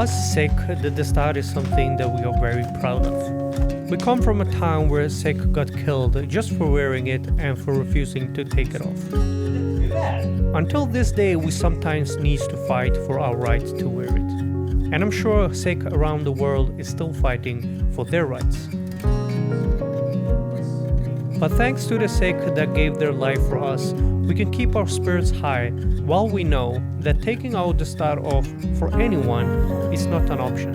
us Sikh, the dastar is something that we are very proud of. We come from a town where a Sikh got killed just for wearing it and for refusing to take it off. Until this day, we sometimes need to fight for our right to wear it. And I'm sure Sikh around the world is still fighting for their rights. But thanks to the Sikh that gave their life for us, we can keep our spirits high while we know that taking our dastar off for anyone is not an option.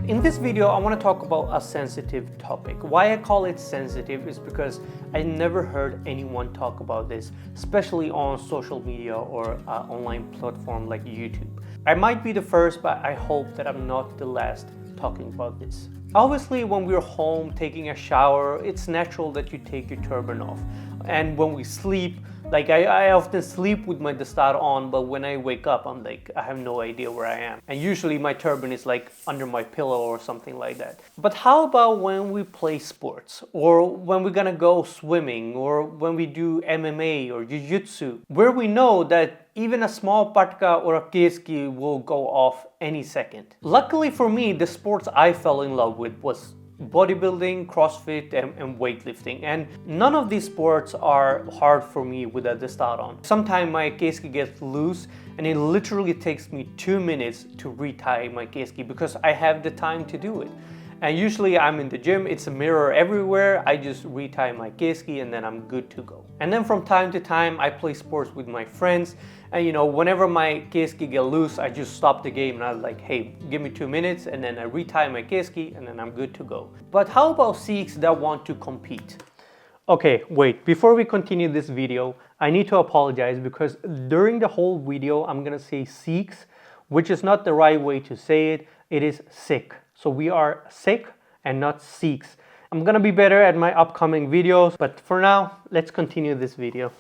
In this video, I want to talk about a sensitive topic. Why I call it sensitive is because I never heard anyone talk about this, especially on social media or an online platform like YouTube. I might be the first, but I hope that I'm not the last talking about this. Obviously, when we're home taking a shower, it's natural that you take your turban off. And when we sleep, like I often sleep with my dastar on, but when I wake up, I'm like, I have no idea where I am. And usually my turban is like under my pillow or something like that. But how about when we play sports, or when we're gonna go swimming, or when we do MMA or jiu-jitsu, where we know that even a small patka or a keski will go off any second. Luckily for me, the sports I fell in love with was bodybuilding, CrossFit, and weightlifting. And none of these sports are hard for me with a dastar on. Sometimes my keski gets loose and it literally takes me 2 minutes to retie my keski because I have the time to do it. And usually I'm in the gym, it's a mirror everywhere, I just retie my keski and then I'm good to go. And then from time to time I play sports with my friends, and you know, whenever my keski get loose, I just stop the game and I'm like, hey, give me 2 minutes, and then I retie my keski and then I'm good to go. But how about Sikhs that want to compete? Okay, wait, before we continue this video, I need to apologize because during the whole video I'm gonna say Sikhs, which is not the right way to say it, it is Sikh. So we are Sikh and not Sikhs. I'm gonna be better at my upcoming videos, but for now, let's continue this video.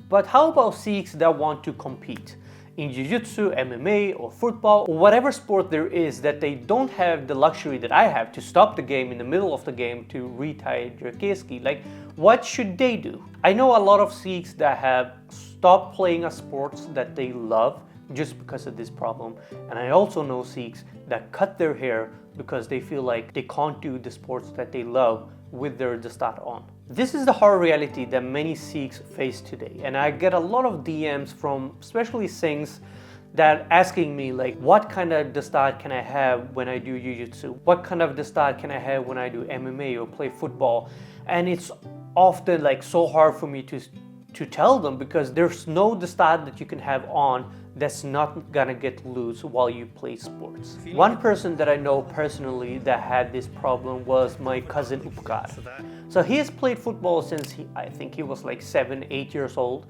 But how about Sikhs that want to compete in jiu-jitsu, MMA, or football, or whatever sport there is that they don't have the luxury that I have to stop the game in the middle of the game to retie their keski? Like, what should they do? I know a lot of Sikhs that have stopped playing a sport that they love just because of this problem. And I also know Sikhs that cut their hair because they feel like they can't do the sports that they love with their dastar on. This is the hard reality that many Sikhs face today. And I get a lot of DMs from especially Singhs that asking me like, what kind of dastar can I have when I do jiu-jitsu? What kind of dastar can I have when I do MMA or play football? And it's often like so hard for me to tell them because there's no dastar that you can have on that's not gonna get loose while you play sports. One person that I know personally that had this problem was my cousin Upkar. So he has played football since I think he was like 7, 8 years old.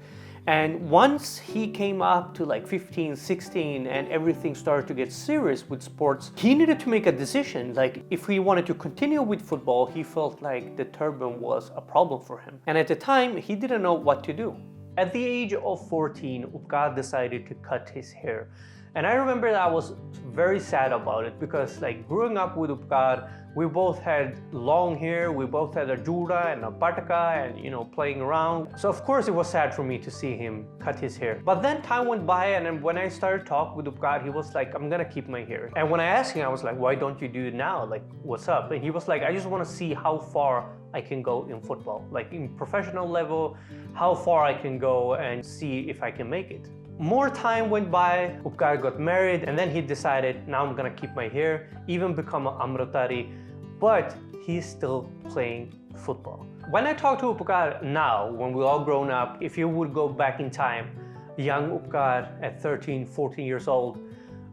And once he came up to like 15, 16 and everything started to get serious with sports, he needed to make a decision. Like if he wanted to continue with football, he felt like the turban was a problem for him. And at the time, he didn't know what to do. At the age of 14, Upkar decided to cut his hair. And I remember that I was very sad about it because like growing up with Upkar, we both had long hair, we both had a jura and a pataka and you know, playing around. So of course it was sad for me to see him cut his hair. But then time went by and then when I started talking with Upkar, he was like, I'm gonna keep my hair. And when I asked him, I was like, why don't you do it now? Like, what's up? And he was like, I just wanna see how far I can go in football. Like in professional level, how far I can go and see if I can make it. More time went by, Upkar got married, and then he decided, now I'm gonna keep my hair, even become an Amritari, but he's still playing football. When I talk to Upkar now, when we're all grown up, if you would go back in time, young Upkar at 13, 14 years old,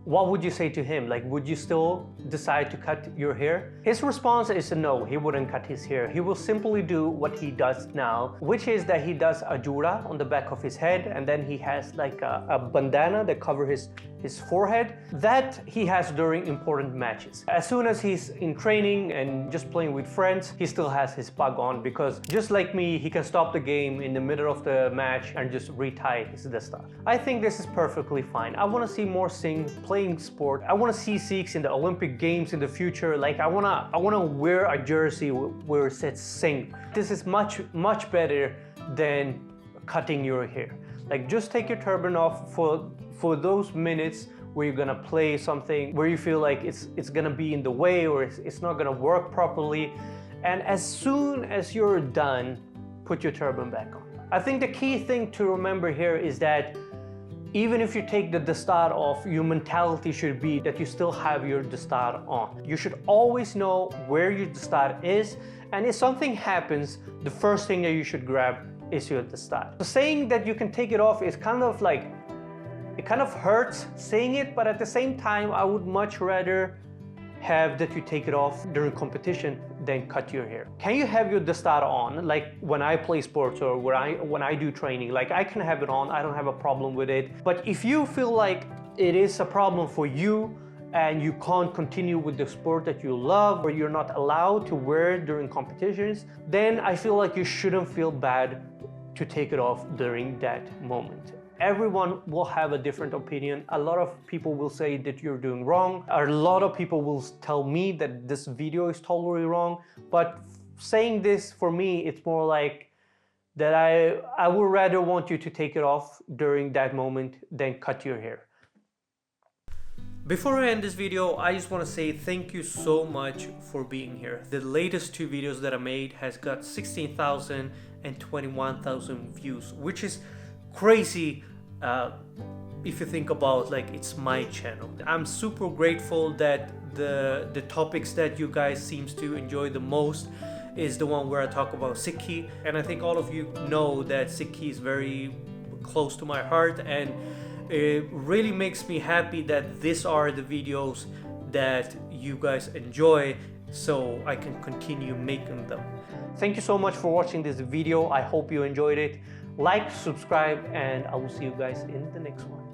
what would you say to him? Like, would you still decide to cut your hair? His response is no, he wouldn't cut his hair. He will simply do what he does now, which is that he does a jura on the back of his head, and then he has like a bandana that covers his forehead that he has during important matches. As soon as he's in training and just playing with friends, he still has his pug on because just like me, he can stop the game in the middle of the match and just retie his dastar. I think this is perfectly fine. I want to see more Singh play playing sport. I want to see Sikhs in the Olympic Games in the future. Like I wanna wear a jersey where it says Singh. This is much better than cutting your hair. Like just take your turban off for those minutes where you're gonna play something where you feel like it's gonna be in the way or it's not gonna work properly. And as soon as you're done, put your turban back on. I think the key thing to remember here is that even if you take the dastar off, your mentality should be that you still have your dastar on. You should always know where your dastar is, and if something happens, the first thing that you should grab is your dastar. So saying that you can take it off is kind of like, it kind of hurts saying it, but at the same time, I would much rather have that you take it off during competition than cut your hair. Can you have your dastar on? Like when I play sports or when I do training, like I can have it on, I don't have a problem with it. But if you feel like it is a problem for you and you can't continue with the sport that you love or you're not allowed to wear it during competitions, then I feel like you shouldn't feel bad to take it off during that moment. Everyone will have a different opinion. A lot of people will say that you're doing wrong. A lot of people will tell me that this video is totally wrong. But saying this for me, it's more like that I would rather want you to take it off during that moment than cut your hair. Before I end this video, I just want to say thank you so much for being here. The latest 2 videos that I made has got 16,000 and 21,000 views, which is crazy if you think about like it's my channel. I'm super grateful that the topics that you guys seems to enjoy the most is the one where I talk about Sikh, and I think all of you know that Sikh is very close to my heart, and it really makes me happy that these are the videos that you guys enjoy, so I can continue making them. Thank you so much for watching this video. I hope you enjoyed it. Like, subscribe, and I will see you guys in the next one.